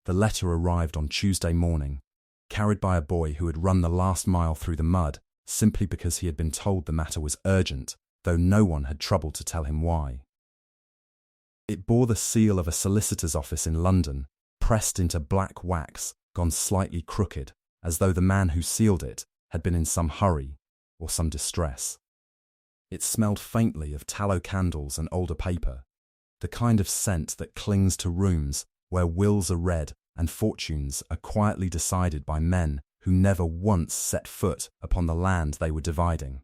The letter arrived on Tuesday morning, carried by a boy who had run the last mile through the mud simply because he had been told the matter was urgent, though no one had troubled to tell him why. It bore the seal of a solicitor's office in London, pressed into black wax, gone slightly crooked, as though the man who sealed it had been in some hurry or some distress. It smelled faintly of tallow candles and older paper, the kind of scent that clings to rooms where wills are read and fortunes are quietly decided by men who never once set foot upon the land they were dividing.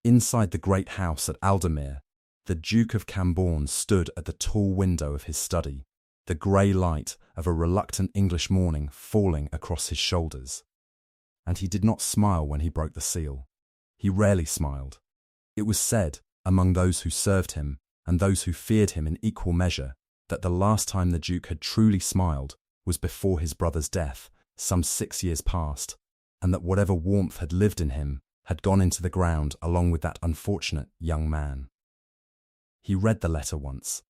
Inside the great house at Aldermere, the Duke of Camborne stood at the tall window of his study, the grey light of a reluctant English morning falling across his shoulders. And he did not smile when he broke the seal. He rarely smiled. It was said, among those who served him and those who feared him in equal measure, that the last time the Duke had truly smiled was before his brother's death, some 6 years past, and that whatever warmth had lived in him had gone into the ground along with that unfortunate young man. He read the letter once.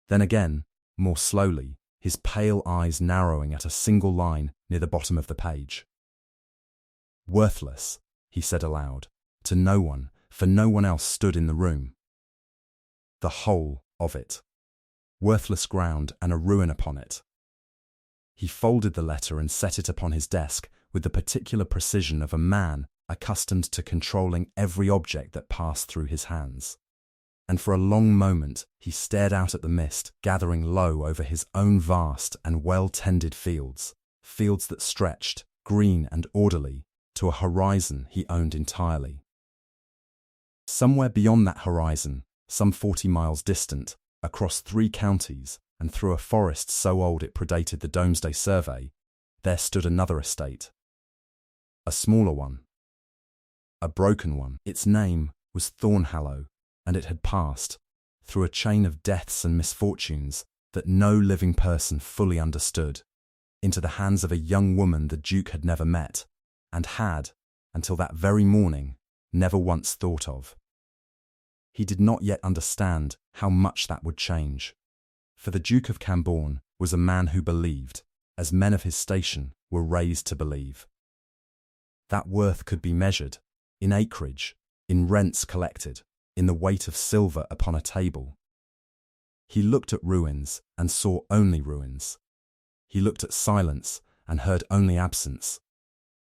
Then again, more slowly, his pale eyes narrowing at a single line near the bottom of the page. "Worthless," he said aloud, to no one, for no one else stood in the room. The whole of it. Worthless ground and a ruin upon it. He folded the letter and set it upon his desk with the particular precision of a man accustomed to controlling every object that passed through his hands. And for a long moment he stared out at the mist gathering low over his own vast and well-tended fields, fields that stretched, green and orderly, to a horizon he owned entirely. Somewhere beyond that horizon, some 40 miles distant, across 3 counties and through a forest so old it predated the Domesday Survey, there stood another estate. A smaller one. A broken one. Its name was Thornhallow, and it had passed, through a chain of deaths and misfortunes that no living person fully understood, into the hands of a young woman the Duke had never met, and had, until that very morning, never once thought of. He did not yet understand how much that would change, for the Duke of Camborne was a man who believed, as men of his station were raised to believe. That worth could be measured in acreage, in rents collected, in the weight of silver upon a table. He looked at ruins and saw only ruins. He looked at silence and heard only absence.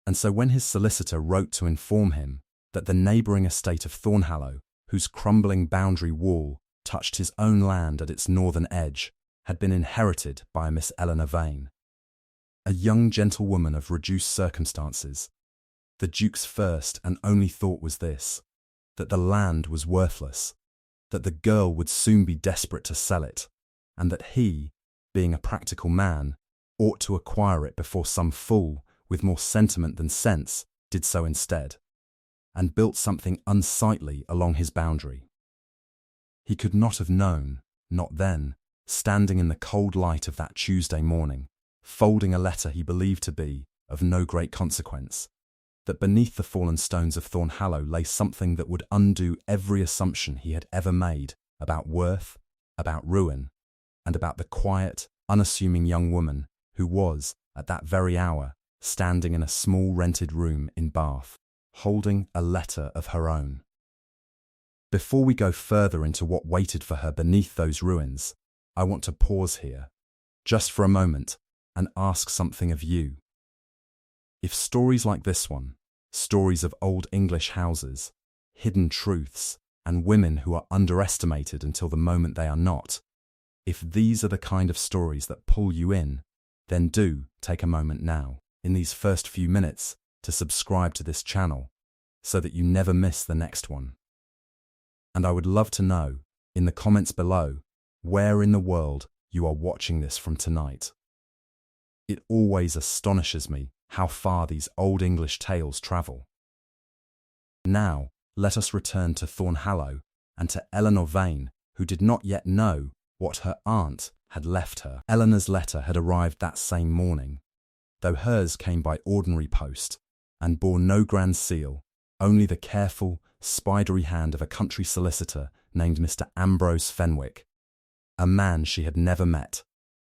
And so when his solicitor wrote to inform him that the neighbouring estate of Thornhallow, whose crumbling boundary wall touched his own land at its northern edge, had been inherited by a Miss Eleanor Vane, a young gentlewoman of reduced circumstances, the Duke's first and only thought was this, that the land was worthless, that the girl would soon be desperate to sell it, and that he, being a practical man, ought to acquire it before some fool, with more sentiment than sense, did so instead, and built something unsightly along his boundary. He could not have known, not then, standing in the cold light of that Tuesday morning, folding a letter he believed to be of no great consequence, that beneath the fallen stones of Thornhallow lay something that would undo every assumption he had ever made about worth, about ruin, and about the quiet, unassuming young woman who was, at that very hour, standing in a small rented room in Bath, holding a letter of her own. Before we go further into what waited for her beneath those ruins, I want to pause here, just for a moment, and ask something of you. If stories like this one, stories of old English houses, hidden truths, and women who are underestimated until the moment they are not, if these are the kind of stories that pull you in, then do take a moment now, in these first few minutes, to subscribe to this channel, so that you never miss the next one. And I would love to know, in the comments below, where in the world you are watching this from tonight. It always astonishes me how far these old English tales travel. Now, let us return to Thornhallow and to Eleanor Vane, who did not yet know what her aunt had left her. Eleanor's letter had arrived that same morning, though hers came by ordinary post and bore no grand seal, only the careful, spidery hand of a country solicitor named Mr. Ambrose Fenwick, a man she had never met,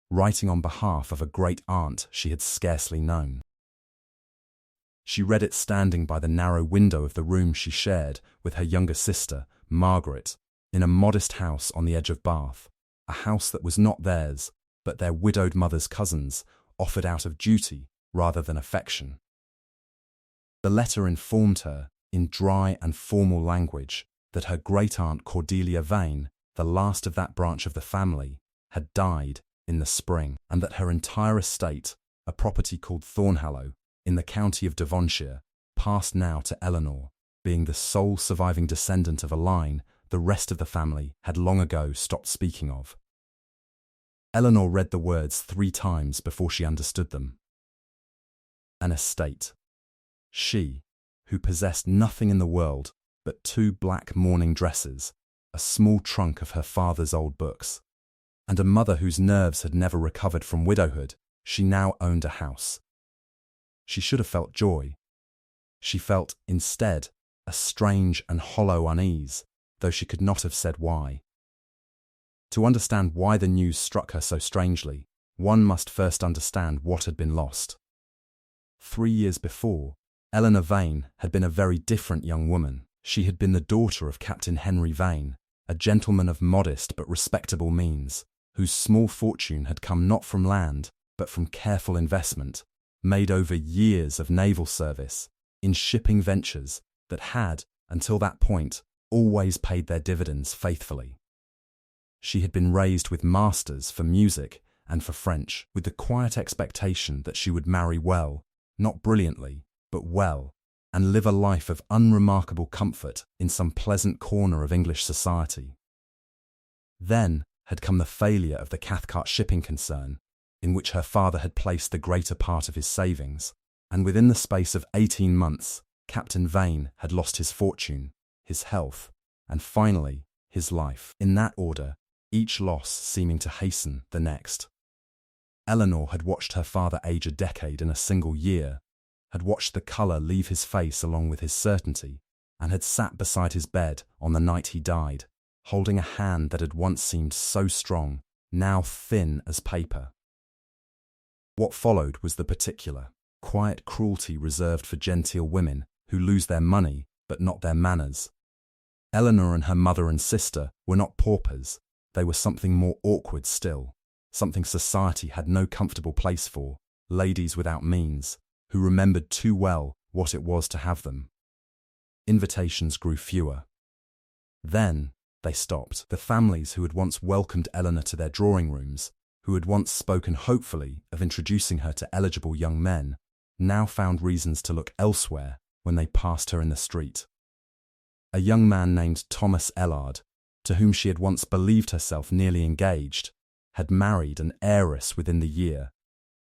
writing on behalf of a great aunt she had scarcely known. She read it standing by the narrow window of the room she shared with her younger sister, Margaret, in a modest house on the edge of Bath, a house that was not theirs, but their widowed mother's cousin's, offered out of duty rather than affection. The letter informed her, in dry and formal language, that her great-aunt Cordelia Vane, the last of that branch of the family, had died in the spring, and that her entire estate, a property called Thornhallow, in the county of Devonshire, passed now to Eleanor, being the sole surviving descendant of a line the rest of the family had long ago stopped speaking of. Eleanor read the words 3 times before she understood them. An estate. She, who possessed nothing in the world but 2 black mourning dresses, a small trunk of her father's old books, and a mother whose nerves had never recovered from widowhood, she now owned a house. She should have felt joy. She felt, instead, a strange and hollow unease, though she could not have said why. To understand why the news struck her so strangely, one must first understand what had been lost. 3 years before, Eleanor Vane had been a very different young woman. She had been the daughter of Captain Henry Vane, a gentleman of modest but respectable means, whose small fortune had come not from land, but from careful investment, made over years of naval service, in shipping ventures that had, until that point, always paid their dividends faithfully. She had been raised with masters for music and for French, with the quiet expectation that she would marry well, not brilliantly, but well, and live a life of unremarkable comfort in some pleasant corner of English society. Then had come the failure of the Cathcart shipping concern, in which her father had placed the greater part of his savings, and within the space of 18 months, Captain Vane had lost his fortune, his health, and finally, his life. In that order, each loss seeming to hasten the next. Eleanor had watched her father age a decade in a single year, had watched the colour leave his face along with his certainty, and had sat beside his bed on the night he died, holding a hand that had once seemed so strong, now thin as paper. What followed was the particular, quiet cruelty reserved for genteel women who lose their money but not their manners. Eleanor and her mother and sister were not paupers, they were something more awkward still, something society had no comfortable place for, ladies without means, who remembered too well what it was to have them. Invitations grew fewer. Then they stopped. The families who had once welcomed Eleanor to their drawing rooms, who had once spoken hopefully of introducing her to eligible young men, now found reasons to look elsewhere when they passed her in the street. A young man named Thomas Ellard, to whom she had once believed herself nearly engaged, had married an heiress within the year,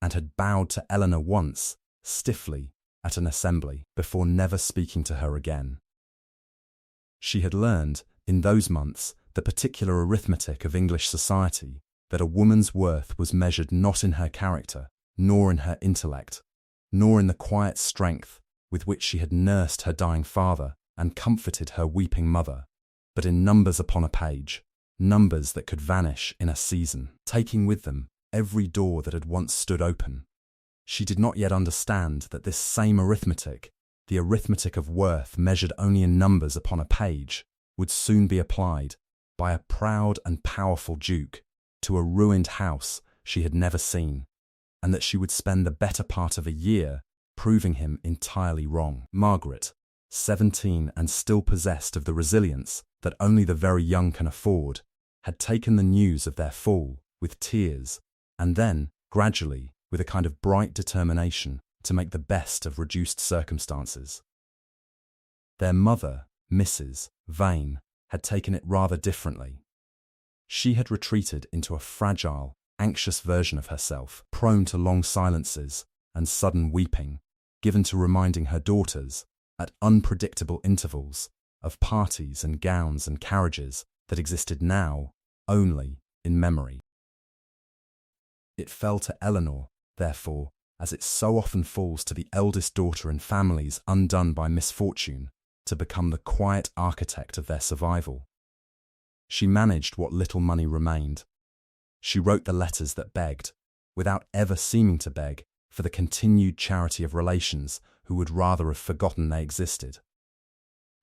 and had bowed to Eleanor once, stiffly, at an assembly, before never speaking to her again. She had learned, in those months, the particular arithmetic of English society, that a woman's worth was measured not in her character, nor in her intellect, nor in the quiet strength with which she had nursed her dying father and comforted her weeping mother, but in numbers upon a page, numbers that could vanish in a season, taking with them every door that had once stood open. She did not yet understand that this same arithmetic, the arithmetic of worth measured only in numbers upon a page, would soon be applied, by a proud and powerful duke, to a ruined house she had never seen, and that she would spend the better part of a year proving him entirely wrong. Margaret, 17 and still possessed of the resilience that only the very young can afford, had taken the news of their fall with tears, and then, gradually, with a kind of bright determination to make the best of reduced circumstances. Their mother, Mrs. Vane, had taken it rather differently. She had retreated into a fragile, anxious version of herself, prone to long silences and sudden weeping, given to reminding her daughters, at unpredictable intervals, of parties and gowns and carriages that existed now only in memory. It fell to Eleanor, therefore, as it so often falls to the eldest daughter in families undone by misfortune, to become the quiet architect of their survival. She managed what little money remained. She wrote the letters that begged, without ever seeming to beg, for the continued charity of relations who would rather have forgotten they existed.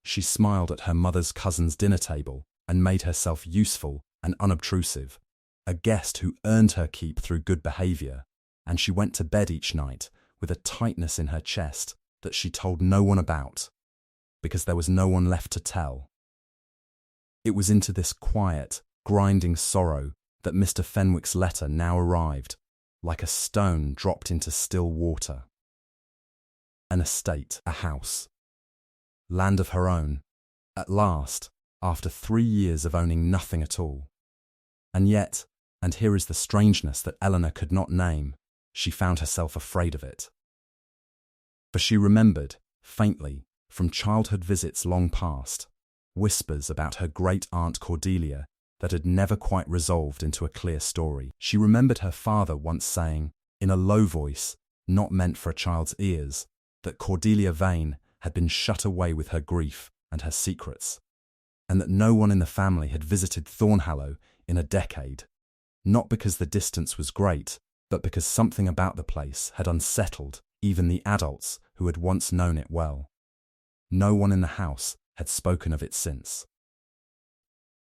She smiled at her mother's cousin's dinner table and made herself useful and unobtrusive, a guest who earned her keep through good behavior, and she went to bed each night with a tightness in her chest that she told no one about, because there was no one left to tell. It was into this quiet, grinding sorrow that Mr. Fenwick's letter now arrived, like a stone dropped into still water. An estate, a house, land of her own, at last, after 3 years of owning nothing at all. And yet, and here is the strangeness that Eleanor could not name, she found herself afraid of it. For she remembered, faintly, from childhood visits long past, whispers about her great-aunt Cordelia that had never quite resolved into a clear story. She remembered her father once saying, in a low voice, not meant for a child's ears, that Cordelia Vane had been shut away with her grief and her secrets, and that no one in the family had visited Thornhallow in a decade, not because the distance was great, but because something about the place had unsettled even the adults who had once known it well. No one in the house had spoken of it since.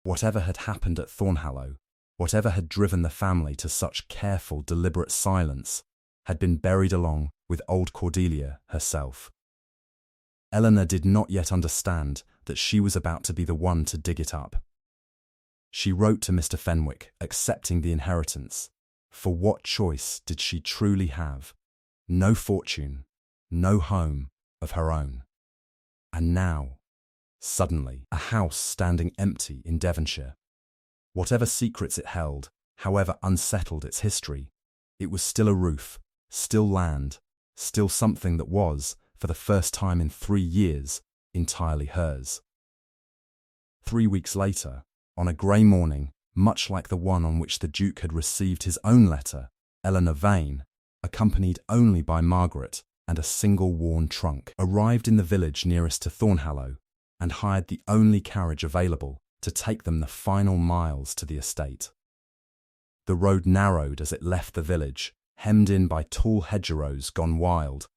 Whatever had happened at Thornhallow, whatever had driven the family to such careful, deliberate silence, had been buried along with old Cordelia herself. Eleanor did not yet understand that she was about to be the one to dig it up. She wrote to Mr. Fenwick, accepting the inheritance. For what choice did she truly have? No fortune, no home of her own. And now, suddenly, a house standing empty in Devonshire. Whatever secrets it held, however unsettled its history, it was still a roof, still land, still something that was, for the first time in 3 years, entirely hers. 3 weeks later, on a grey morning, much like the one on which the Duke had received his own letter, Eleanor Vane, accompanied only by Margaret and a single worn trunk, arrived in the village nearest to Thornhallow and hired the only carriage available to take them the final miles to the estate. The road narrowed as it left the village, hemmed in by tall hedgerows gone wild,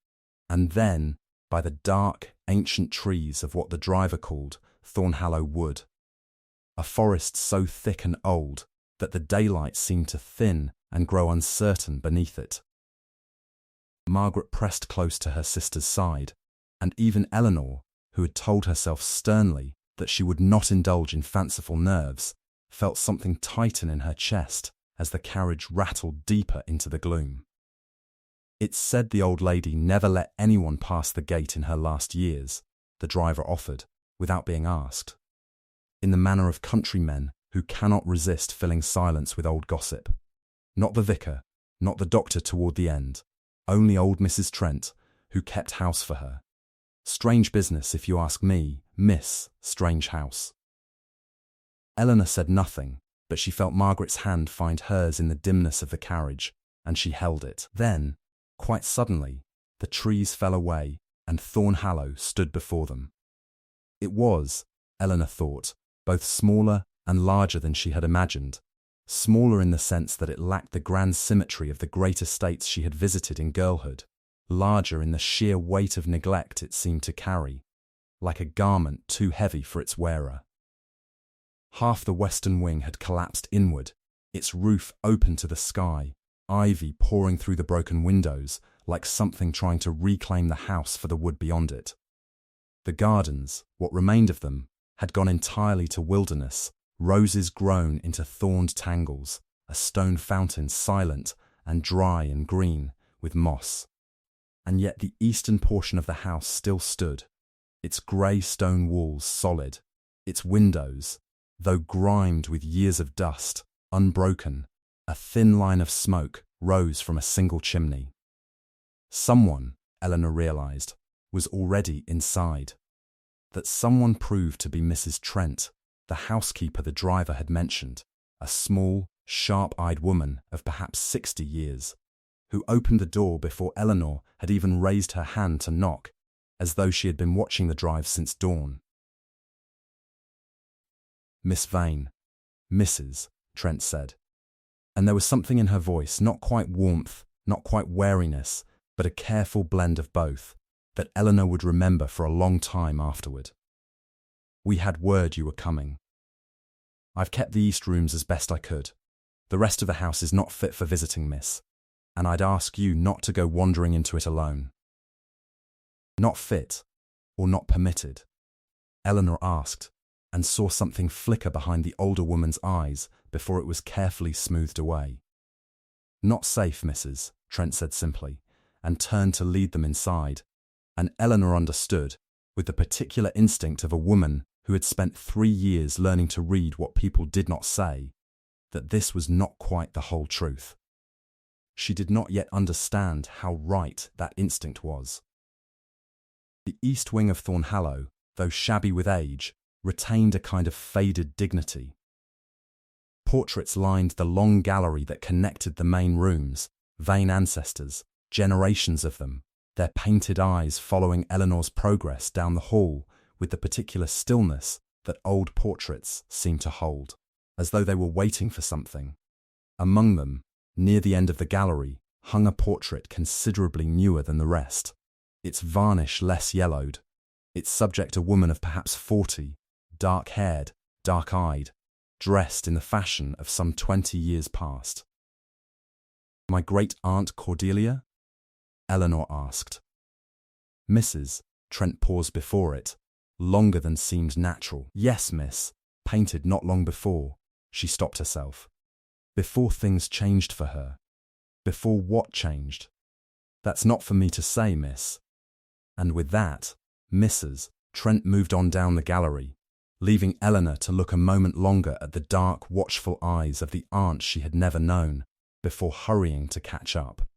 and then by the dark, ancient trees of what the driver called Thornhallow Wood, a forest so thick and old that the daylight seemed to thin and grow uncertain beneath it. Margaret pressed close to her sister's side, and even Eleanor, who had told herself sternly that she would not indulge in fanciful nerves, felt something tighten in her chest as the carriage rattled deeper into the gloom. It's said the old lady never let anyone pass the gate in her last years, the driver offered, without being asked, in the manner of countrymen who cannot resist filling silence with old gossip. Not the vicar, not the doctor toward the end, only old Mrs. Trent, who kept house for her. Strange business, if you ask me, Miss Strange House. Eleanor said nothing, but she felt Margaret's hand find hers in the dimness of the carriage, and she held it. Then, quite suddenly, the trees fell away, and Thornhallow stood before them. It was, Eleanor thought, both smaller and larger than she had imagined, smaller in the sense that it lacked the grand symmetry of the great estates she had visited in girlhood, larger in the sheer weight of neglect it seemed to carry, like a garment too heavy for its wearer. Half the western wing had collapsed inward, its roof open to the sky, ivy pouring through the broken windows like something trying to reclaim the house for the wood beyond it. The gardens, what remained of them, had gone entirely to wilderness, roses grown into thorned tangles, a stone fountain silent and dry and green with moss. And yet the eastern portion of the house still stood, its grey stone walls solid, its windows, though grimed with years of dust, unbroken. A thin line of smoke rose from a single chimney. Someone, Eleanor realised, was already inside. That someone proved to be Mrs. Trent, the housekeeper the driver had mentioned, a small, sharp-eyed woman of perhaps 60 years, who opened the door before Eleanor had even raised her hand to knock, as though she had been watching the drive since dawn. Miss Vane, Mrs. Trent said. And there was something in her voice, not quite warmth, not quite wariness, but a careful blend of both, that Eleanor would remember for a long time afterward. "We had word you were coming. I've kept the east rooms as best I could. The rest of the house is not fit for visiting, miss, and I'd ask you not to go wandering into it alone." "Not fit, or not permitted?" Eleanor asked, and saw something flicker behind the older woman's eyes before it was carefully smoothed away. "Not safe, missus," Trent said simply, and turned to lead them inside, and Eleanor understood, with the particular instinct of a woman who had spent 3 years learning to read what people did not say, that this was not quite the whole truth. She did not yet understand how right that instinct was. The east wing of Thornhallow, though shabby with age, retained a kind of faded dignity. Portraits lined the long gallery that connected the main rooms, vain ancestors, generations of them, their painted eyes following Eleanor's progress down the hall with the particular stillness that old portraits seem to hold, as though they were waiting for something. Among them, near the end of the gallery, hung a portrait considerably newer than the rest, its varnish less yellowed, its subject a woman of perhaps 40, dark-haired, dark-eyed, dressed in the fashion of some 20 years past. "My great-aunt Cordelia?" Eleanor asked. "Mrs." Trent paused before it, longer than seemed natural. "Yes, miss, painted not long before." She stopped herself. "Before things changed for her." "Before what changed?" "That's not for me to say, miss." And with that, Mrs. Trent moved on down the gallery, leaving Eleanor to look a moment longer at the dark, watchful eyes of the aunt she had never known, before hurrying to catch up.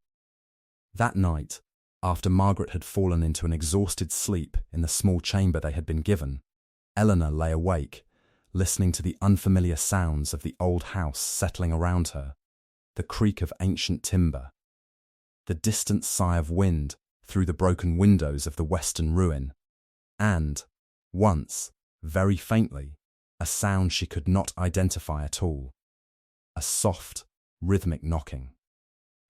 That night, after Margaret had fallen into an exhausted sleep in the small chamber they had been given, Eleanor lay awake, listening to the unfamiliar sounds of the old house settling around her, the creak of ancient timber, the distant sigh of wind through the broken windows of the western ruin, and, once, very faintly, a sound she could not identify at all, a soft, rhythmic knocking,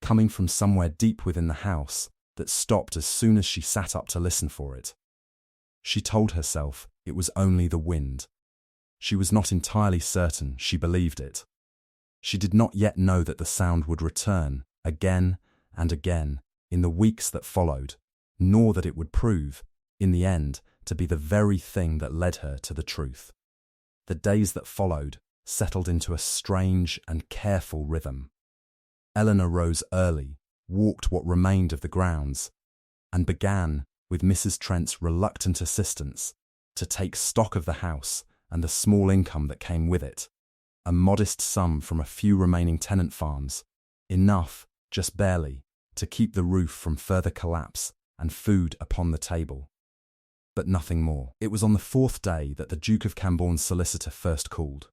coming from somewhere deep within the house that stopped as soon as she sat up to listen for it. She told herself it was only the wind. She was not entirely certain she believed it. She did not yet know that the sound would return again and again in the weeks that followed, nor that it would prove, in the end, to be the very thing that led her to the truth. The days that followed settled into a strange and careful rhythm. Eleanor rose early, walked what remained of the grounds, and began, with Mrs. Trent's reluctant assistance, to take stock of the house and the small income that came with it, a modest sum from a few remaining tenant farms, enough, just barely, to keep the roof from further collapse and food upon the table. But nothing more. It was on the 4th day that the Duke of Camborne's solicitor first called.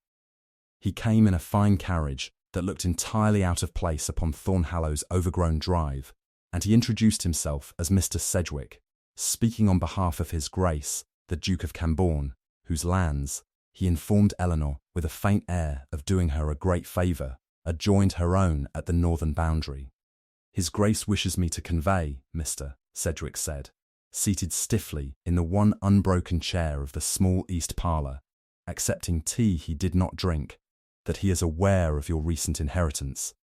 He came in a fine carriage that looked entirely out of place upon Thornhallow's overgrown drive, and he introduced himself as Mr. Sedgwick, speaking on behalf of His Grace, the Duke of Camborne, whose lands, he informed Eleanor with a faint air of doing her a great favour, adjoined her own at the northern boundary. "His Grace wishes me to convey, Mr. Sedgwick said, seated stiffly in the one unbroken chair of the small east parlour, accepting tea he did not drink, that he is aware of your recent inheritance,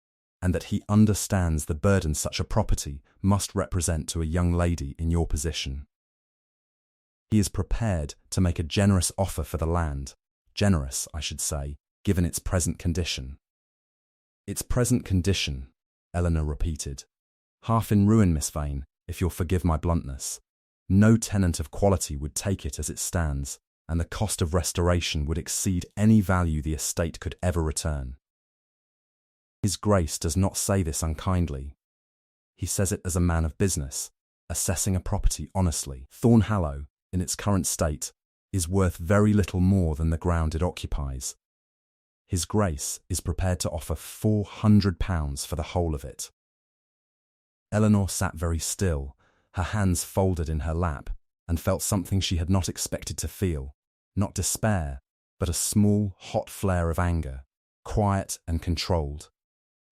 and that he understands the burden such a property must represent to a young lady in your position. He is prepared to make a generous offer for the land, generous, I should say, given its present condition." "Its present condition," Eleanor repeated. "Half in ruin, Miss Vane, if you'll forgive my bluntness. No tenant of quality would take it as it stands, and the cost of restoration would exceed any value the estate could ever return." His Grace does not say this unkindly. He says it as a man of business, assessing a property honestly. Thornhallow, in its current state, is worth very little more than the ground it occupies. His Grace is prepared to offer £400 for the whole of it. Eleanor sat very still, her hands folded in her lap, and felt something she had not expected to feel, not despair, but a small, hot flare of anger, quiet and controlled.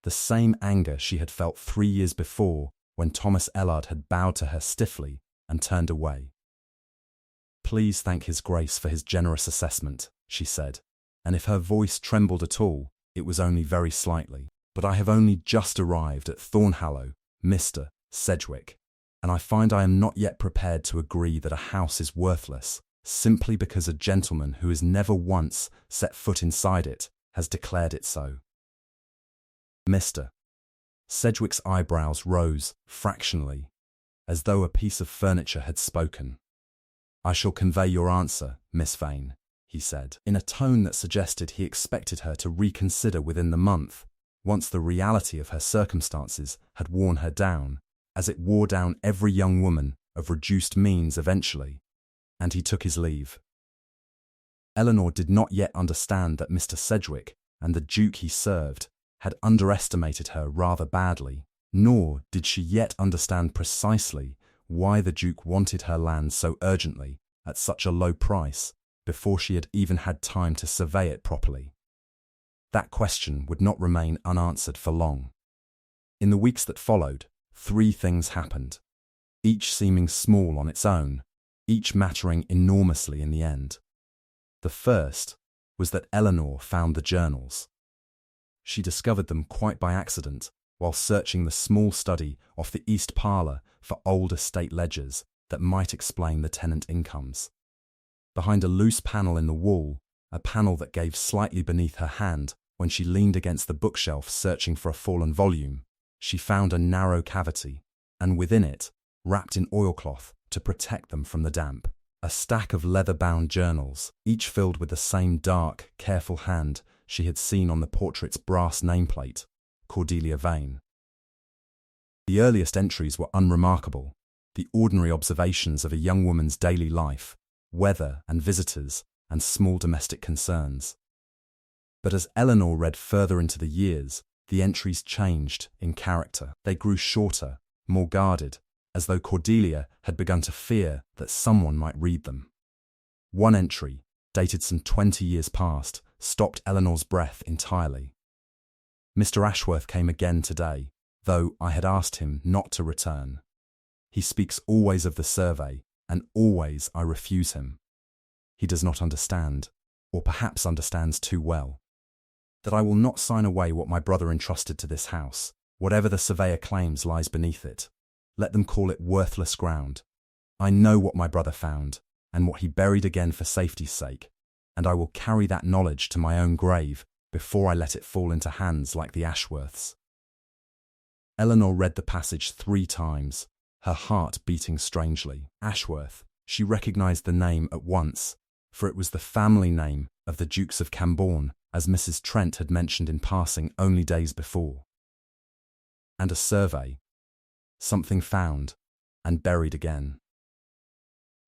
the same anger she had felt 3 years before when Thomas Ellard had bowed to her stiffly and turned away. "Please thank His Grace for his generous assessment," she said, and if her voice trembled at all, it was only very slightly. "But I have only just arrived at Thornhallow, Mr. Sedgwick, and I find I am not yet prepared to agree that a house is worthless simply because a gentleman who has never once set foot inside it has declared it so." Mr. Sedgwick's eyebrows rose fractionally, as though a piece of furniture had spoken. "I shall convey your answer, Miss Vane," he said, in a tone that suggested he expected her to reconsider within the month, once the reality of her circumstances had worn her down, as it wore down every young woman of reduced means eventually, and he took his leave. Eleanor did not yet understand that Mr. Sedgwick and the Duke he served had underestimated her rather badly, nor did she yet understand precisely why the Duke wanted her land so urgently at such a low price before she had even had time to survey it properly. That question would not remain unanswered for long. In the weeks that followed, 3 things happened, each seeming small on its own, each mattering enormously in the end. The first was that Eleanor found the journals. She discovered them quite by accident while searching the small study off the east parlour for old estate ledgers that might explain the tenant incomes. Behind a loose panel in the wall, a panel that gave slightly beneath her hand when she leaned against the bookshelf searching for a fallen volume, she found a narrow cavity, and within it, wrapped in oilcloth to protect them from the damp, a stack of leather-bound journals, each filled with the same dark, careful hand she had seen on the portrait's brass nameplate, Cordelia Vane. The earliest entries were unremarkable, the ordinary observations of a young woman's daily life, weather and visitors, and small domestic concerns. But as Eleanor read further into the years, the entries changed in character. They grew shorter, more guarded, as though Cordelia had begun to fear that someone might read them. One entry, dated some 20 years past, stopped Eleanor's breath entirely. "Mr. Ashworth came again today, though I had asked him not to return. He speaks always of the survey, and always I refuse him. He does not understand, or perhaps understands too well, that I will not sign away what my brother entrusted to this house. Whatever the surveyor claims lies beneath it. Let them call it worthless ground. I know what my brother found, and what he buried again for safety's sake, and I will carry that knowledge to my own grave before I let it fall into hands like the Ashworths." Eleanor read the passage 3 times, her heart beating strangely. Ashworth, she recognised the name at once, for it was the family name of the Dukes of Camborne, as Mrs. Trent had mentioned in passing only days before. And a survey. Something found, and buried again.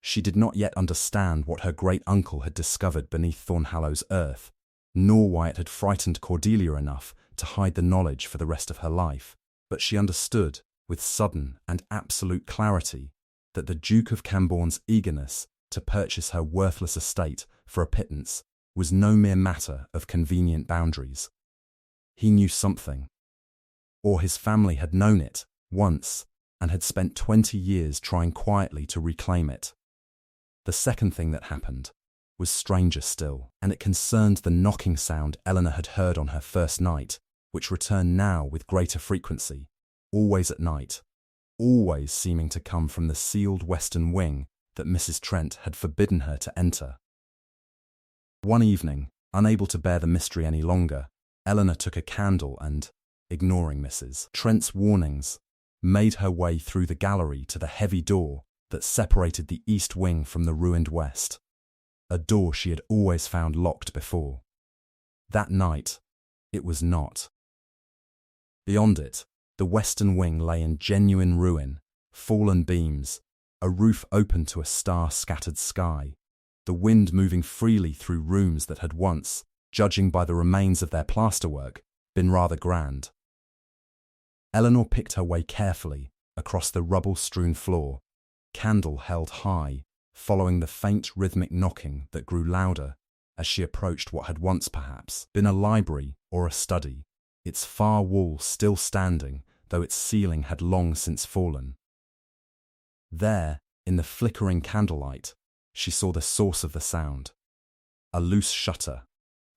She did not yet understand what her great-uncle had discovered beneath Thornhallow's earth, nor why it had frightened Cordelia enough to hide the knowledge for the rest of her life, but she understood, with sudden and absolute clarity, that the Duke of Camborne's eagerness to purchase her worthless estate for a pittance was no mere matter of convenient boundaries. He knew something, or his family had known it once and had spent 20 years trying quietly to reclaim it. The second thing that happened was stranger still, and it concerned the knocking sound Eleanor had heard on her first night, which returned now with greater frequency, always at night, always seeming to come from the sealed western wing that Mrs. Trent had forbidden her to enter. One evening, unable to bear the mystery any longer, Eleanor took a candle and, ignoring Mrs. Trent's warnings, made her way through the gallery to the heavy door that separated the east wing from the ruined west, a door she had always found locked before. That night, it was not. Beyond it, the western wing lay in genuine ruin, fallen beams, a roof open to a star-scattered sky, the wind moving freely through rooms that had once, judging by the remains of their plasterwork, been rather grand. Eleanor picked her way carefully across the rubble-strewn floor, candle held high, following the faint rhythmic knocking that grew louder as she approached what had once perhaps been a library or a study, its far wall still standing, though its ceiling had long since fallen. There, in the flickering candlelight, she saw the source of the sound. A loose shutter,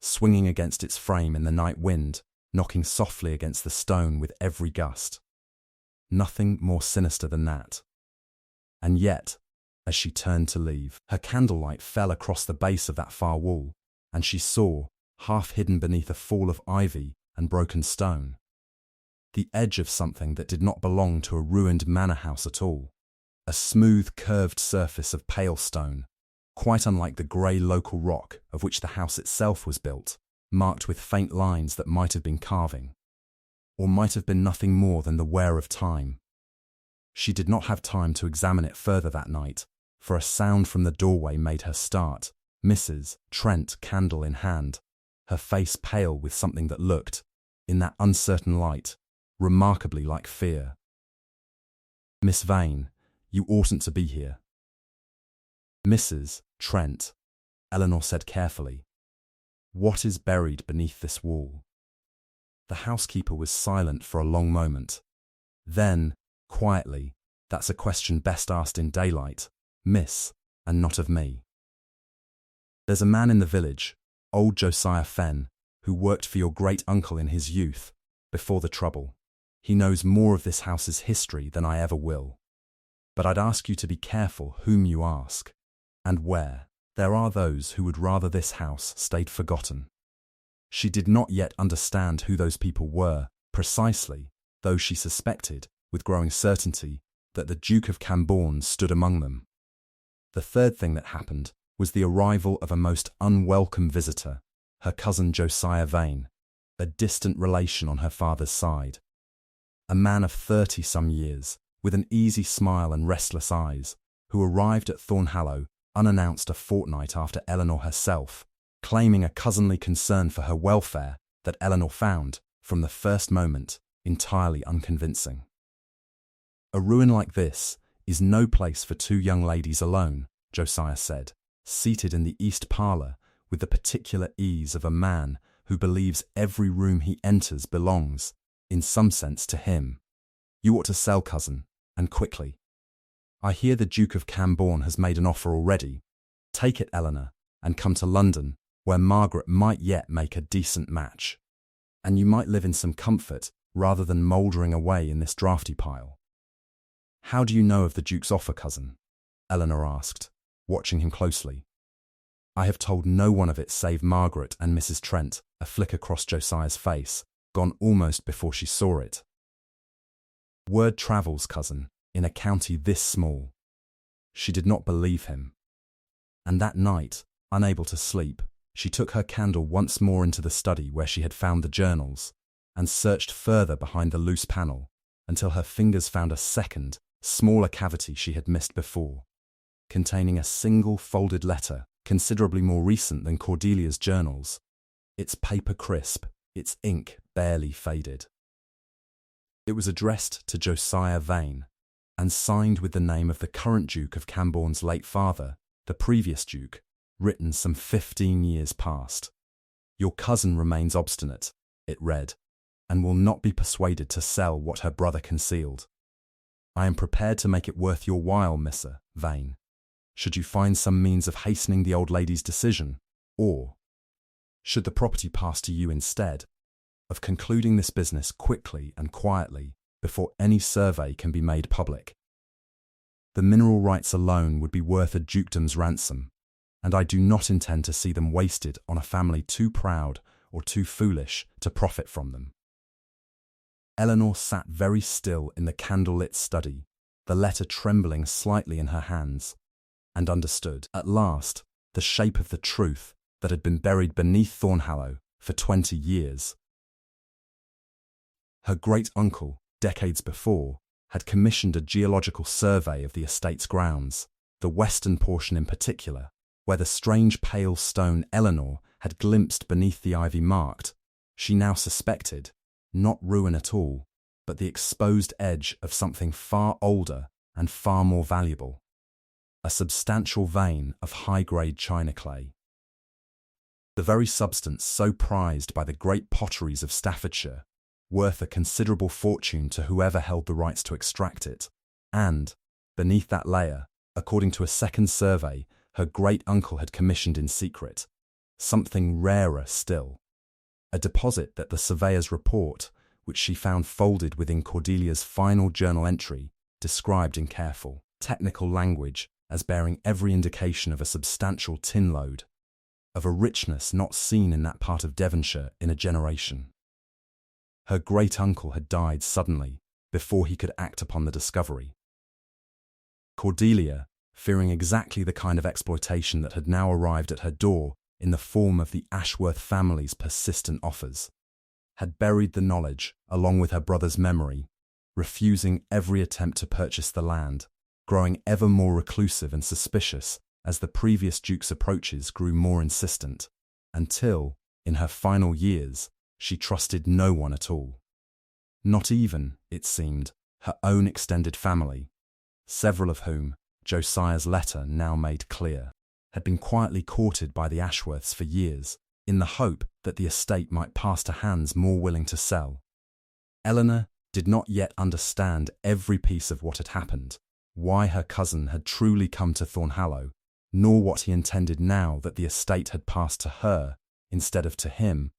swinging against its frame in the night wind, knocking softly against the stone with every gust. Nothing more sinister than that. And yet, as she turned to leave, her candlelight fell across the base of that far wall, and she saw, half hidden beneath a fall of ivy and broken stone, the edge of something that did not belong to a ruined manor house at all. A smooth, curved surface of pale stone, quite unlike the grey local rock of which the house itself was built, marked with faint lines that might have been carving, or might have been nothing more than the wear of time. She did not have time to examine it further that night, for a sound from the doorway made her start, Mrs. Trent, candle in hand, her face pale with something that looked, in that uncertain light, remarkably like fear. "Miss Vane, you oughtn't to be here." "Mrs. Trent," Eleanor said carefully, "what is buried beneath this wall?" The housekeeper was silent for a long moment. Then, quietly, "That's a question best asked in daylight, miss, and not of me. There's a man in the village, old Josiah Fenn, who worked for your great-uncle in his youth, before the trouble. He knows more of this house's history than I ever will. But I'd ask you to be careful whom you ask, and where. There are those who would rather this house stayed forgotten." She did not yet understand who those people were, precisely, though she suspected, with growing certainty, that the Duke of Cambourne stood among them. The third thing that happened was the arrival of a most unwelcome visitor, her cousin Josiah Vane, a distant relation on her father's side. A man of 30-some years, with an easy smile and restless eyes, who arrived at Thornhallow unannounced a fortnight after Eleanor herself, claiming a cousinly concern for her welfare that Eleanor found, from the first moment, entirely unconvincing. "A ruin like this is no place for two young ladies alone," Josiah said, seated in the east parlour with the particular ease of a man who believes every room he enters belongs, in some sense, to him. "You ought to sell, cousin, and quickly. I hear the Duke of Cambourne has made an offer already. Take it, Eleanor, and come to London, where Margaret might yet make a decent match. And you might live in some comfort rather than mouldering away in this draughty pile." "How do you know of the Duke's offer, cousin?" Eleanor asked, watching him closely. "I have told no one of it save Margaret and Mrs. Trent," a flicker crossed Josiah's face, gone almost before she saw it. "Word travels, cousin, in a county this small." She did not believe him. And that night, unable to sleep, she took her candle once more into the study where she had found the journals, and searched further behind the loose panel, until her fingers found a second, smaller cavity she had missed before, containing a single folded letter, considerably more recent than Cordelia's journals, its paper crisp, its ink barely faded. It was addressed to Josiah Vane, and signed with the name of the current Duke of Cambourne's late father, the previous Duke, written some 15 years past. "Your cousin remains obstinate," it read, "and will not be persuaded to sell what her brother concealed. I am prepared to make it worth your while, Mr. Vane, should you find some means of hastening the old lady's decision, or, should the property pass to you instead, of concluding this business quickly and quietly before any survey can be made public. The mineral rights alone would be worth a dukedom's ransom, and I do not intend to see them wasted on a family too proud or too foolish to profit from them." Eleanor sat very still in the candle-lit study, the letter trembling slightly in her hands, and understood, at last, the shape of the truth that had been buried beneath Thornhallow for 20 years. Her great-uncle, decades before, had commissioned a geological survey of the estate's grounds, the western portion in particular, where the strange pale stone Eleanor had glimpsed beneath the ivy marked, she now suspected, not ruin at all, but the exposed edge of something far older and far more valuable, a substantial vein of high-grade china clay. The very substance so prized by the great potteries of Staffordshire, worth a considerable fortune to whoever held the rights to extract it. And, beneath that layer, according to a second survey, her great-uncle had commissioned in secret something rarer still. A deposit that the surveyor's report, which she found folded within Cordelia's final journal entry, described in careful, technical language as bearing every indication of a substantial tin load, of a richness not seen in that part of Devonshire in a generation. Her great-uncle had died suddenly, before he could act upon the discovery. Cordelia, fearing exactly the kind of exploitation that had now arrived at her door in the form of the Ashworth family's persistent offers, had buried the knowledge along with her brother's memory, refusing every attempt to purchase the land, growing ever more reclusive and suspicious as the previous duke's approaches grew more insistent, until, in her final years, she trusted no one at all. Not even, it seemed, her own extended family, several of whom, Josiah's letter now made clear, had been quietly courted by the Ashworths for years, in the hope that the estate might pass to hands more willing to sell. Eleanor did not yet understand every piece of what had happened, why her cousin had truly come to Thornhallow, nor what he intended now that the estate had passed to her instead of to him,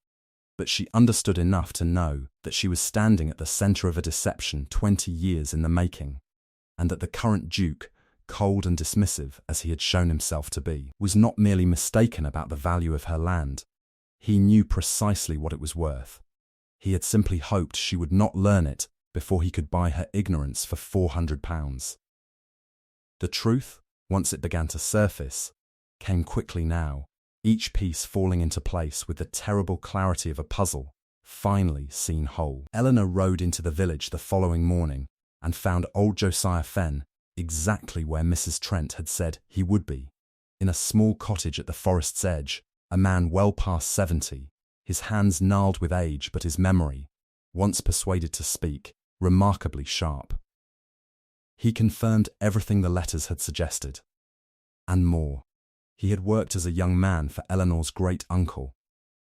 but she understood enough to know that she was standing at the centre of a deception 20 years in the making, and that the current duke, cold and dismissive as he had shown himself to be, was not merely mistaken about the value of her land. He knew precisely what it was worth. He had simply hoped she would not learn it before he could buy her ignorance for £400. The truth, once it began to surface, came quickly now, each piece falling into place with the terrible clarity of a puzzle, finally seen whole. Eleanor rode into the village the following morning and found old Josiah Fenn exactly where Mrs. Trent had said he would be, in a small cottage at the forest's edge, a man well past 70, his hands gnarled with age but his memory, once persuaded to speak, remarkably sharp. He confirmed everything the letters had suggested, and more. He had worked as a young man for Eleanor's great-uncle,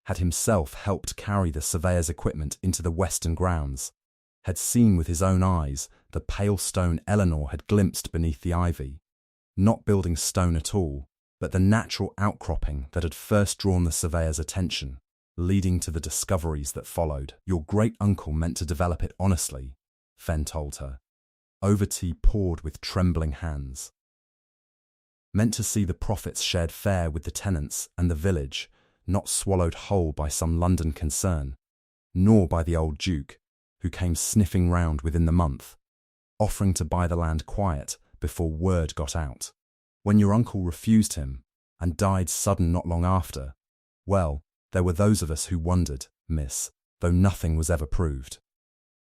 had himself helped carry the surveyor's equipment into the western grounds, had seen with his own eyes the pale stone Eleanor had glimpsed beneath the ivy, not building stone at all, but the natural outcropping that had first drawn the surveyor's attention, leading to the discoveries that followed. Your great-uncle meant to develop it honestly, Fenn told her, over tea poured with trembling hands. Meant to see the profits shared fair with the tenants and the village, not swallowed whole by some London concern, nor by the old duke, who came sniffing round within the month, offering to buy the land quiet before word got out. When your uncle refused him, and died sudden not long after, well, there were those of us who wondered, miss, though nothing was ever proved.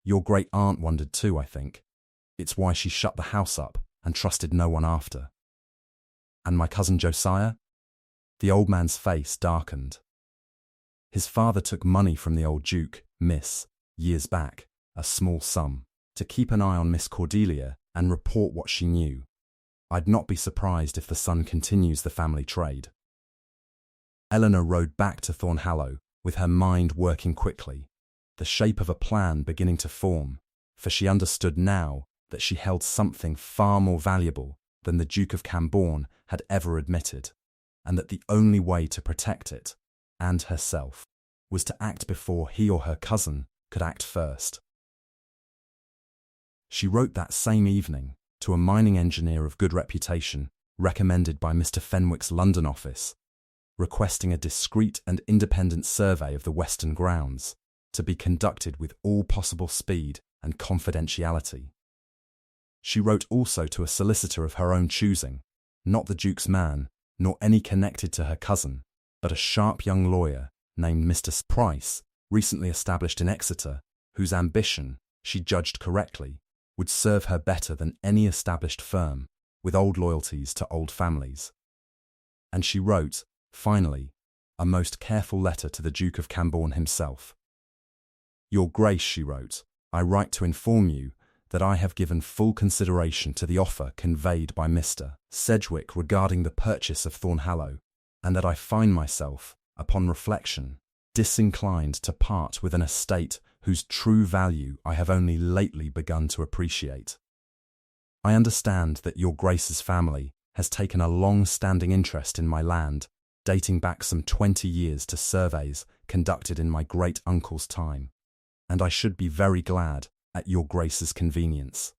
Your great-aunt wondered too, I think. It's why she shut the house up and trusted no one after. And my cousin Josiah? The old man's face darkened. His father took money from the old duke, miss, years back, a small sum, to keep an eye on Miss Cordelia and report what she knew. I'd not be surprised if the son continues the family trade. Eleanor rode back to Thornhallow, with her mind working quickly, the shape of a plan beginning to form, for she understood now that she held something far more valuable than the Duke of Camborne had ever admitted, and that the only way to protect it, and herself, was to act before he or her cousin could act first. She wrote that same evening to a mining engineer of good reputation, recommended by Mr. Fenwick's London office, requesting a discreet and independent survey of the western grounds, to be conducted with all possible speed and confidentiality. She wrote also to a solicitor of her own choosing, not the Duke's man, nor any connected to her cousin, but a sharp young lawyer named Mr. Price, recently established in Exeter, whose ambition, she judged correctly, would serve her better than any established firm, with old loyalties to old families. And she wrote, finally, a most careful letter to the Duke of Camborne himself. Your Grace, she wrote, I write to inform you that I have given full consideration to the offer conveyed by Mr. Sedgwick regarding the purchase of Thornhallow, and that I find myself, upon reflection, disinclined to part with an estate whose true value I have only lately begun to appreciate. I understand that your Grace's family has taken a long-standing interest in my land, dating back some 20 years to surveys conducted in my great-uncle's time, and I should be very glad, at your Grace's convenience,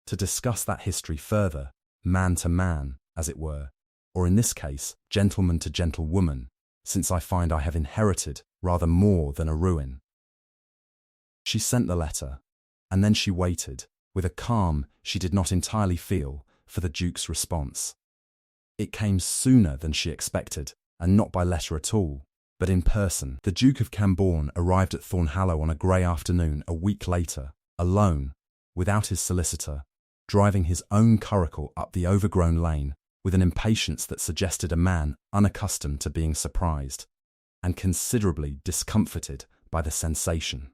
to discuss that history further, man to man, as it were, or in this case, gentleman to gentlewoman, since I find I have inherited rather more than a ruin. She sent the letter, and then she waited, with a calm she did not entirely feel, for the Duke's response. It came sooner than she expected, and not by letter at all, but in person. The Duke of Cambourne arrived at Thornhallow on a grey afternoon a week later, alone, without his solicitor, driving his own curricle up the overgrown lane with an impatience that suggested a man unaccustomed to being surprised, and considerably discomfited by the sensation.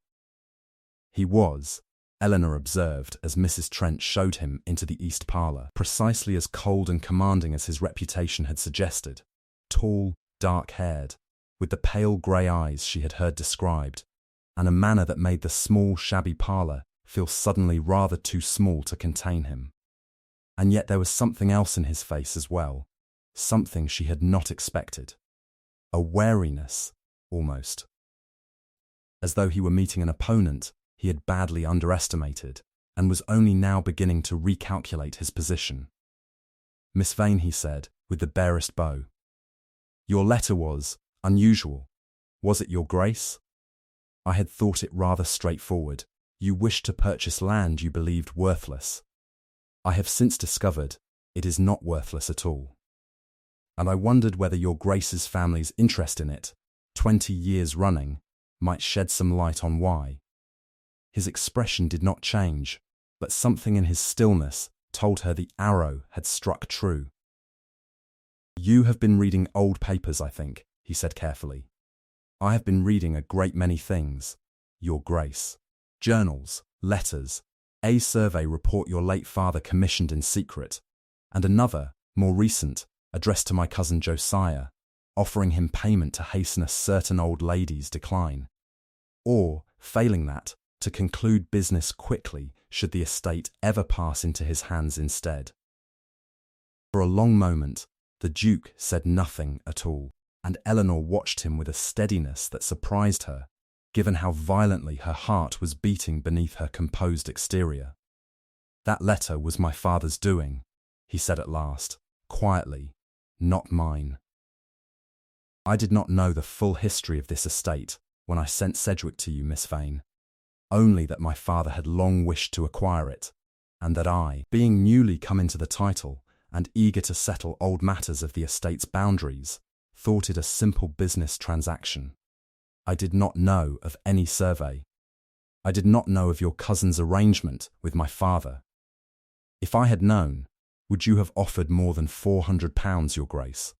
He was, Eleanor observed as Mrs. Trent showed him into the east parlour, precisely as cold and commanding as his reputation had suggested, tall, dark-haired, with the pale grey eyes she had heard described, and a manner that made the small, shabby parlour feel suddenly rather too small to contain him. And yet there was something else in his face as well, something she had not expected. A wariness, almost. As though he were meeting an opponent he had badly underestimated, and was only now beginning to recalculate his position. "Miss Vane," he said, with the barest bow, "your letter was unusual. Was it, your Grace? I had thought it rather straightforward. You wished to purchase land you believed worthless. I have since discovered it is not worthless at all. And I wondered whether your Grace's family's interest in it, 20 years running, might shed some light on why." His expression did not change, but something in his stillness told her the arrow had struck true. "You have been reading old papers, I think," he said carefully. "I have been reading a great many things, your Grace. Journals, letters, a survey report your late father commissioned in secret, and another, more recent, addressed to my cousin Josiah, offering him payment to hasten a certain old lady's decline. Or, failing that, to conclude business quickly should the estate ever pass into his hands instead." For a long moment, the Duke said nothing at all, and Eleanor watched him with a steadiness that surprised her, given how violently her heart was beating beneath her composed exterior. "That letter was my father's doing," he said at last, quietly, "not mine. I did not know the full history of this estate when I sent Sedgwick to you, Miss Vane, only that my father had long wished to acquire it, and that I, being newly come into the title and eager to settle old matters of the estate's boundaries, thought it a simple business transaction. I did not know of any survey. I did not know of your cousin's arrangement with my father. If I had known, would you have offered more than £400, your Grace?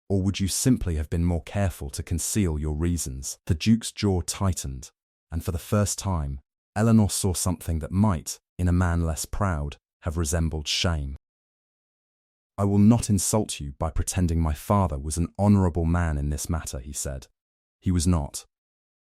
Or would you simply have been more careful to conceal your reasons?" The Duke's jaw tightened, and for the first time, Eleanor saw something that might, in a man less proud, have resembled shame. "I will not insult you by pretending my father was an honourable man in this matter," he said. "He was not.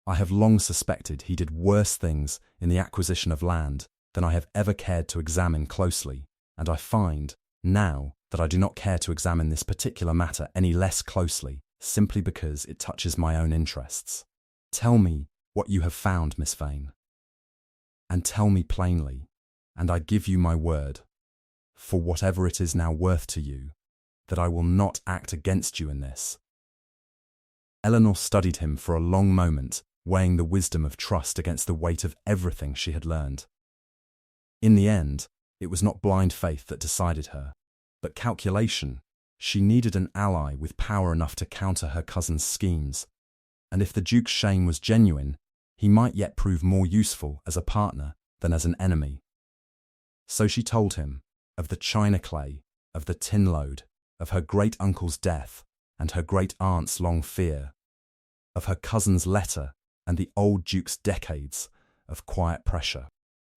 I have long suspected he did worse things in the acquisition of land than I have ever cared to examine closely, and I find, now, that I do not care to examine this particular matter any less closely, simply because it touches my own interests. Tell me what you have found, Miss Vane. And tell me plainly, and I give you my word, for whatever it is now worth to you, that I will not act against you in this." Eleanor studied him for a long moment, weighing the wisdom of trust against the weight of everything she had learned. In the end, it was not blind faith that decided her, but calculation. She needed an ally with power enough to counter her cousin's schemes, and if the Duke's shame was genuine, he might yet prove more useful as a partner than as an enemy. So she told him of the china clay, of the tin load, of her great-uncle's death and her great-aunt's long fear, of her cousin's letter and the old Duke's decades of quiet pressure.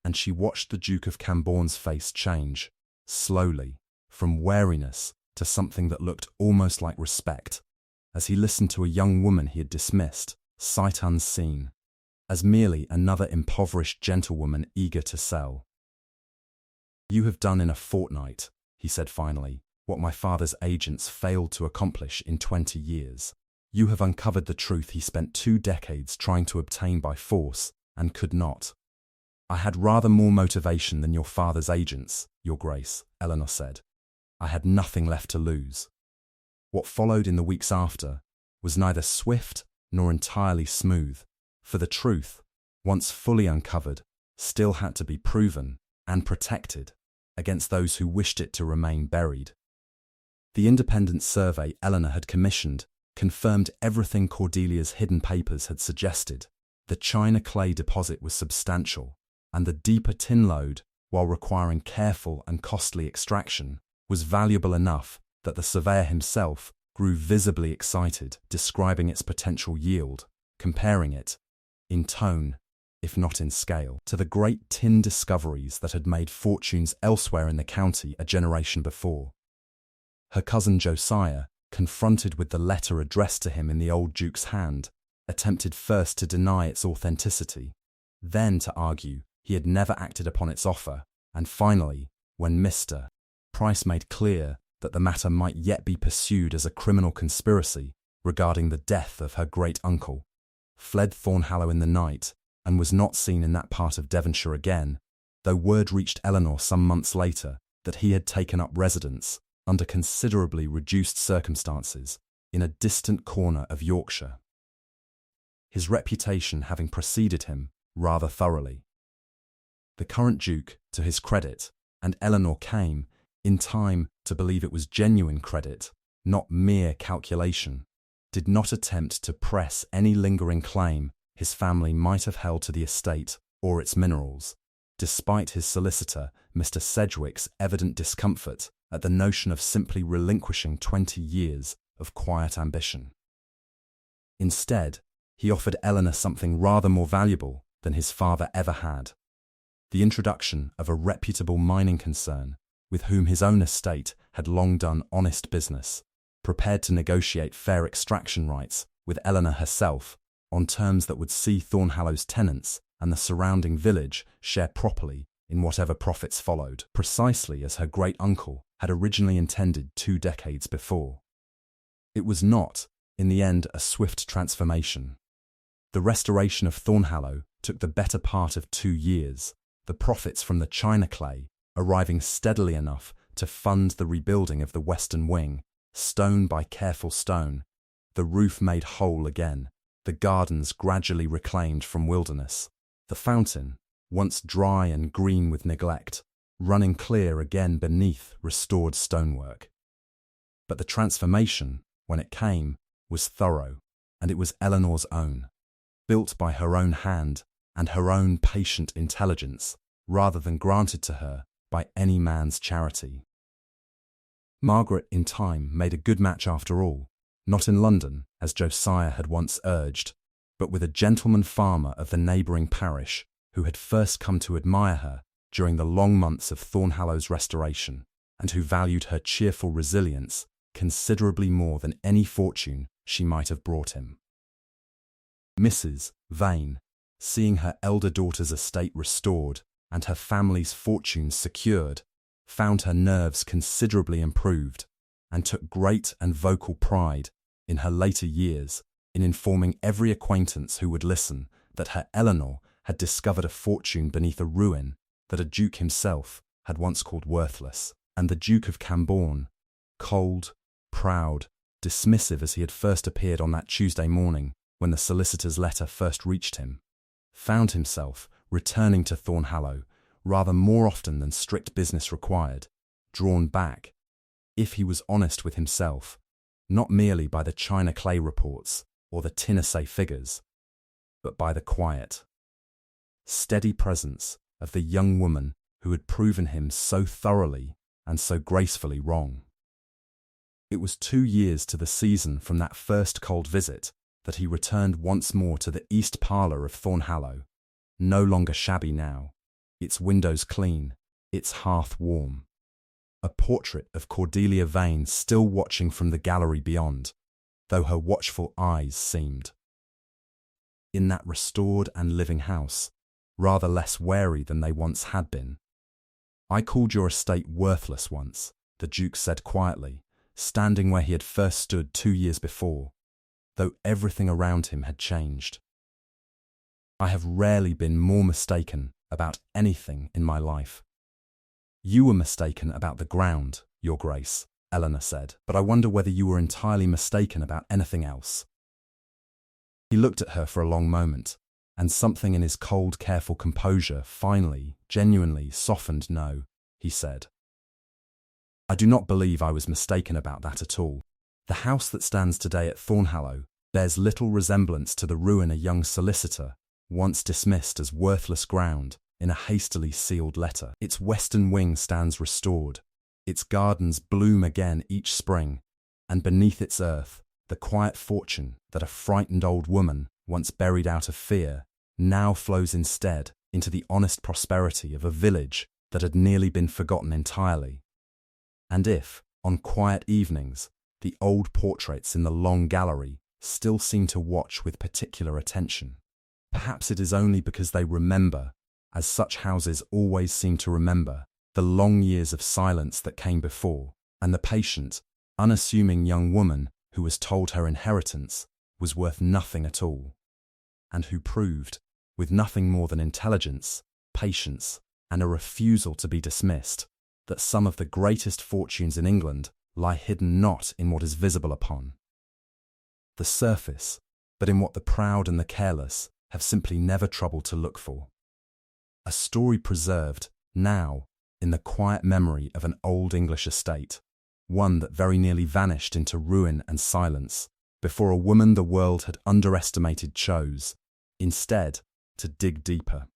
And she watched the Duke of Cambourne's face change, slowly, from wariness to something that looked almost like respect, as he listened to a young woman he had dismissed, sight unseen, as merely another impoverished gentlewoman eager to sell. "You have done in a fortnight," he said finally, "what my father's agents failed to accomplish in 20 years. You have uncovered the truth he spent 2 decades trying to obtain by force and could not." "I had rather more motivation than your father's agents, Your Grace," Eleanor said. "I had nothing left to lose." What followed in the weeks after was neither swift nor entirely smooth, for the truth, once fully uncovered, still had to be proven and protected against those who wished it to remain buried. The independent survey Eleanor had commissioned confirmed everything Cordelia's hidden papers had suggested. The china clay deposit was substantial, and the deeper tin lode, while requiring careful and costly extraction, was valuable enough that the surveyor himself grew visibly excited, describing its potential yield, comparing it, in tone, if not in scale, to the great tin discoveries that had made fortunes elsewhere in the county a generation before. Her cousin Josiah, confronted with the letter addressed to him in the old Duke's hand, attempted first to deny its authenticity, then to argue he had never acted upon its offer, and finally, when Mr. Price made clear that the matter might yet be pursued as a criminal conspiracy regarding the death of her great-uncle, fled Thornhallow in the night and was not seen in that part of Devonshire again, though word reached Eleanor some months later that he had taken up residence, under considerably reduced circumstances, in a distant corner of Yorkshire, his reputation having preceded him rather thoroughly. The current Duke, to his credit, and Eleanor came, in time, to believe it was genuine credit, not mere calculation, did not attempt to press any lingering claim his family might have held to the estate or its minerals, despite his solicitor, Mr. Sedgwick's evident discomfort at the notion of simply relinquishing 20 years of quiet ambition. Instead, he offered Eleanor something rather more valuable than his father ever had: the introduction of a reputable mining concern with whom his own estate had long done honest business, prepared to negotiate fair extraction rights with Eleanor herself on terms that would see Thornhallow's tenants and the surrounding village share properly in whatever profits followed, precisely as her great-uncle had originally intended 2 decades before. It was not, in the end, a swift transformation. The restoration of Thornhallow took the better part of 2 years, the profits from the china clay arriving steadily enough to fund the rebuilding of the western wing, stone by careful stone, the roof made whole again, the gardens gradually reclaimed from wilderness, the fountain, once dry and green with neglect, running clear again beneath restored stonework. But the transformation, when it came, was thorough, and it was Eleanor's own, built by her own hand and her own patient intelligence, rather than granted to her by any man's charity. Margaret, in time, made a good match after all, not in London, as Josiah had once urged, but with a gentleman farmer of the neighbouring parish who had first come to admire her during the long months of Thornhallow's restoration, and who valued her cheerful resilience considerably more than any fortune she might have brought him. Mrs. Vane, seeing her elder daughter's estate restored and her family's fortunes secured, found her nerves considerably improved, and took great and vocal pride in her later years in informing every acquaintance who would listen that her Eleanor had discovered a fortune beneath a ruin that a duke himself had once called worthless, and the Duke of Camborne, cold, proud, dismissive as he had first appeared on that Tuesday morning when the solicitor's letter first reached him, found himself returning to Thornhallow rather more often than strict business required, drawn back, if he was honest with himself, not merely by the china clay reports or the tin assay figures, but by the quiet, steady presence of the young woman who had proven him so thoroughly and so gracefully wrong. It was 2 years to the season from that first cold visit that he returned once more to the east parlour of Thornhallow, no longer shabby now, its windows clean, its hearth warm. A portrait of Cordelia Vane still watching from the gallery beyond, though her watchful eyes seemed in that restored and living house, rather less wary than they once had been. "I called your estate worthless once," the Duke said quietly, standing where he had first stood 2 years before, though everything around him had changed. "I have rarely been more mistaken about anything in my life." "You were mistaken about the ground, Your Grace," Eleanor said, "but I wonder whether you were entirely mistaken about anything else." He looked at her for a long moment, and something in his cold, careful composure finally, genuinely softened. "No," he said. "I do not believe I was mistaken about that at all. The house that stands today at Thornhallow bears little resemblance to the ruin a young solicitor once dismissed as worthless ground in a hastily sealed letter. Its western wing stands restored, its gardens bloom again each spring, and beneath its earth, the quiet fortune that a frightened old woman once buried out of fear now flows instead into the honest prosperity of a village that had nearly been forgotten entirely. And if, on quiet evenings, the old portraits in the long gallery still seem to watch with particular attention, perhaps it is only because they remember, as such houses always seem to remember, the long years of silence that came before, and the patient, unassuming young woman who was told her inheritance was worth nothing at all, and who proved, with nothing more than intelligence, patience, and a refusal to be dismissed, that some of the greatest fortunes in England lie hidden not in what is visible upon the surface, but in what the proud and the careless have simply never troubled to look for. A story preserved, now, in the quiet memory of an old English estate, one that very nearly vanished into ruin and silence before a woman the world had underestimated chose, instead, to dig deeper.